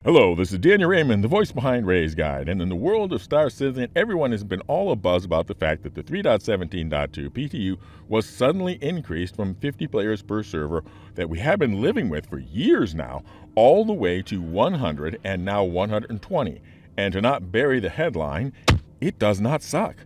Hello, this is Daniel Raymond, the voice behind Ray's Guide, and in the world of Star Citizen, everyone has been all abuzz about the fact that the 3.17.2 PTU was suddenly increased from 50 players per server that we have been living with for years now, all the way to 100 and now 120. And to not bury the headline, it does not suck.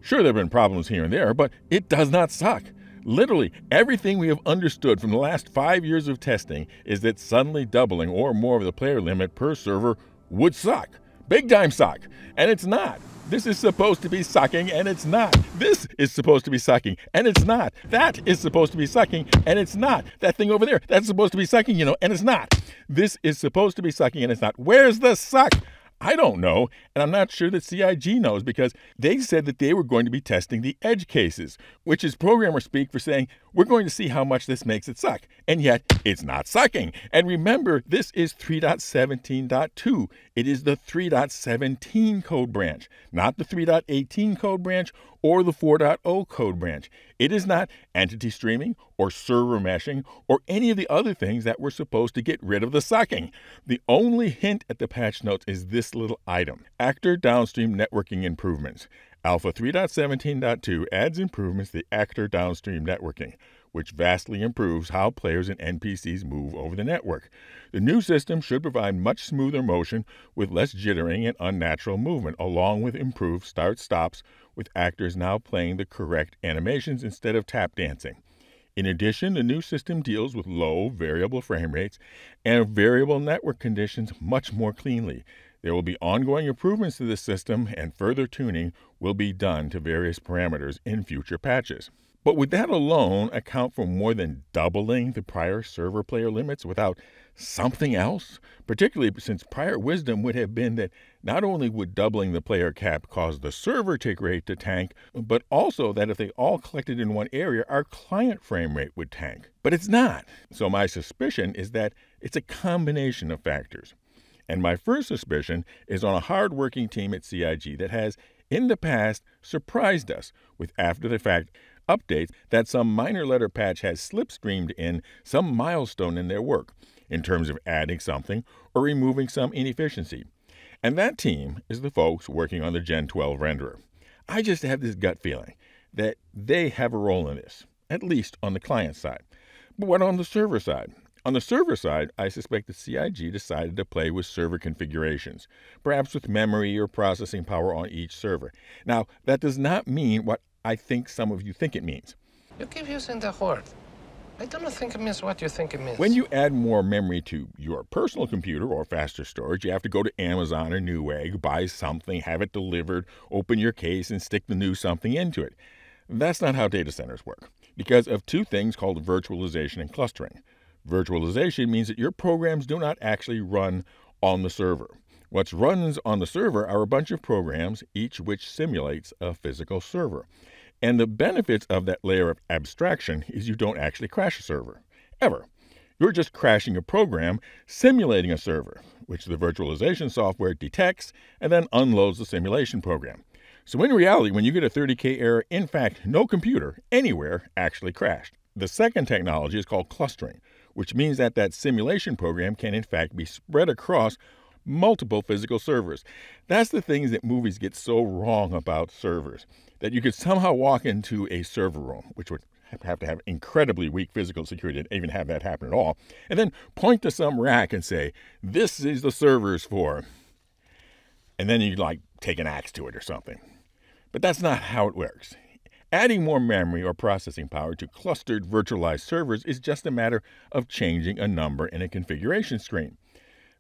Sure, there have been problems here and there, but it does not suck. Literally, everything we have understood from the last 5 years of testing is that suddenly doubling or more of the player limit per server would suck. Big time suck. And it's not. This is supposed to be sucking, and it's not. This is supposed to be sucking, and it's not. That is supposed to be sucking, and it's not. That thing over there, that's supposed to be sucking, and it's not. This is supposed to be sucking, and it's not. Where's the suck? I don't know, and I'm not sure that CIG knows because they said that they were going to be testing the edge cases, which is programmer speak for saying, we're going to see how much this makes it suck. And yet, it's not sucking. And remember, this is 3.17.2. It is the 3.17 code branch, not the 3.18 code branch or the 4.0 code branch. It is not entity streaming or server meshing or any of the other things that were supposed to get rid of the sucking. The only hint at the patch notes is this little item: Actor Downstream Networking Improvements. Alpha 3.17.2 adds improvements to the Actor Downstream Networking, which vastly improves how players and NPCs move over the network. The new system should provide much smoother motion with less jittering and unnatural movement, along with improved start-stops, with actors now playing the correct animations instead of tap dancing. In addition, the new system deals with low variable frame rates and variable network conditions much more cleanly. There will be ongoing improvements to this system, and further tuning will be done to various parameters in future patches. But would that alone account for more than doubling the prior server player limits without something else? Particularly since prior wisdom would have been that not only would doubling the player cap cause the server tick rate to tank, but also that if they all collected in one area, our client frame rate would tank. But it's not. So my suspicion is that it's a combination of factors. And my first suspicion is on a hard-working team at CIG that has, in the past, surprised us with after-the-fact updates that some minor letter patch has slipstreamed in some milestone in their work in terms of adding something or removing some inefficiency. And that team is the folks working on the Gen 12 renderer. I just have this gut feeling that they have a role in this, at least on the client side. But what on the server side? On the server side, I suspect that CIG decided to play with server configurations, perhaps with memory or processing power on each server. Now, that does not mean what I think some of you think it means. You keep using the word. I don't think it means what you think it means. When you add more memory to your personal computer or faster storage, you have to go to Amazon or Newegg, buy something, have it delivered, open your case, and stick the new something into it. That's not how data centers work, because of two things called virtualization and clustering. Virtualization means that your programs do not actually run on the server. What runs on the server are a bunch of programs, each which simulates a physical server. And the benefits of that layer of abstraction is you don't actually crash a server, ever. You're just crashing a program simulating a server, which the virtualization software detects and then unloads the simulation program. So in reality, when you get a 30K error, in fact, no computer anywhere actually crashed. The second technology is called clustering, which means that that simulation program can in fact be spread across multiple physical servers. That's the things that movies get so wrong about servers, that you could somehow walk into a server room, which would have to have incredibly weak physical security to even have that happen at all, and then point to some rack and say, this is the servers for, and then you take an axe to it or something. But that's not how it works. Adding more memory or processing power to clustered virtualized servers is just a matter of changing a number in a configuration screen.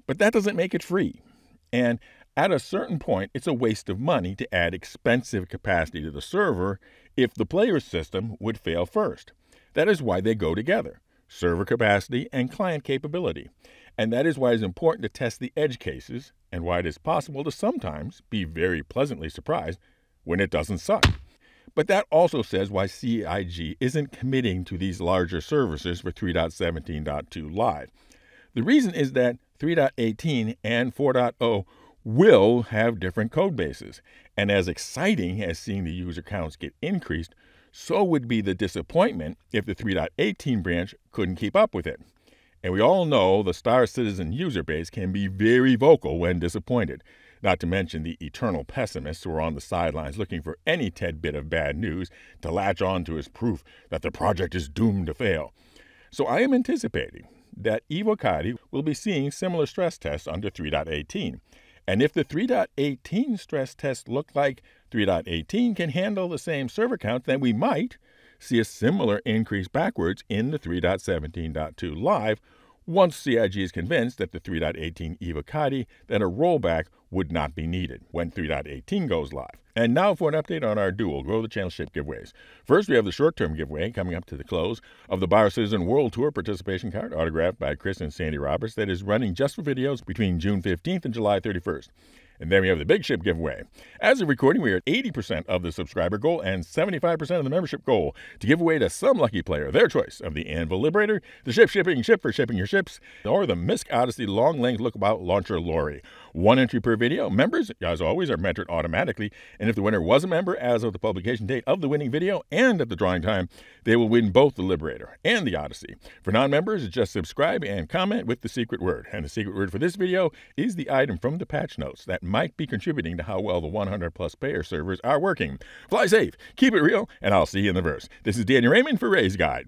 But that doesn't make it free. And at a certain point, it's a waste of money to add expensive capacity to the server if the player's system would fail first. That is why they go together: server capacity and client capability. And that is why it's important to test the edge cases, and why it is possible to sometimes be very pleasantly surprised when it doesn't suck. But that also says why CIG isn't committing to these larger services for 3.17.2 live. The reason is that 3.18 and 4.0 will have different code bases, and as exciting as seeing the user counts get increased, so would be the disappointment if the 3.18 branch couldn't keep up with it. And we all know the Star Citizen user base can be very vocal when disappointed, not to mention the eternal pessimists who are on the sidelines looking for any tidbit of bad news to latch on to as proof that the project is doomed to fail. So I am anticipating that Evocati will be seeing similar stress tests under 3.18. And if the 3.18 stress tests look like 3.18 can handle the same server count, then we might see a similar increase backwards in the 3.17.2 live once CIG is convinced that the 3.18 Evocati that a rollback would not be needed when 3.18 goes live. And now for an update on our dual Grow the Channel Ship giveaways. First, we have the short-term giveaway coming up to the close of the Biocitizen World Tour participation card autographed by Chris and Sandy Roberts that is running just for videos between June 15th and July 31st. And then we have the Big Ship giveaway. As of recording, we are at 80% of the subscriber goal and 75% of the membership goal to give away to some lucky player their choice of the Anvil Liberator, the Ship Shipping Ship for shipping your ships, or the Misk Odyssey Long-Length Lookabout Launcher Lorry. One entry per video. Members, as always, are mentored automatically, and if the winner was a member as of the publication date of the winning video and at the drawing time, they will win both the Liberator and the Odyssey. For non-members, just subscribe and comment with the secret word. And the secret word for this video is the item from the patch notes that might be contributing to how well the 100-plus payer servers are working. Fly safe, keep it real, and I'll see you in the verse. This is Danny Raymond for Ray's Guide.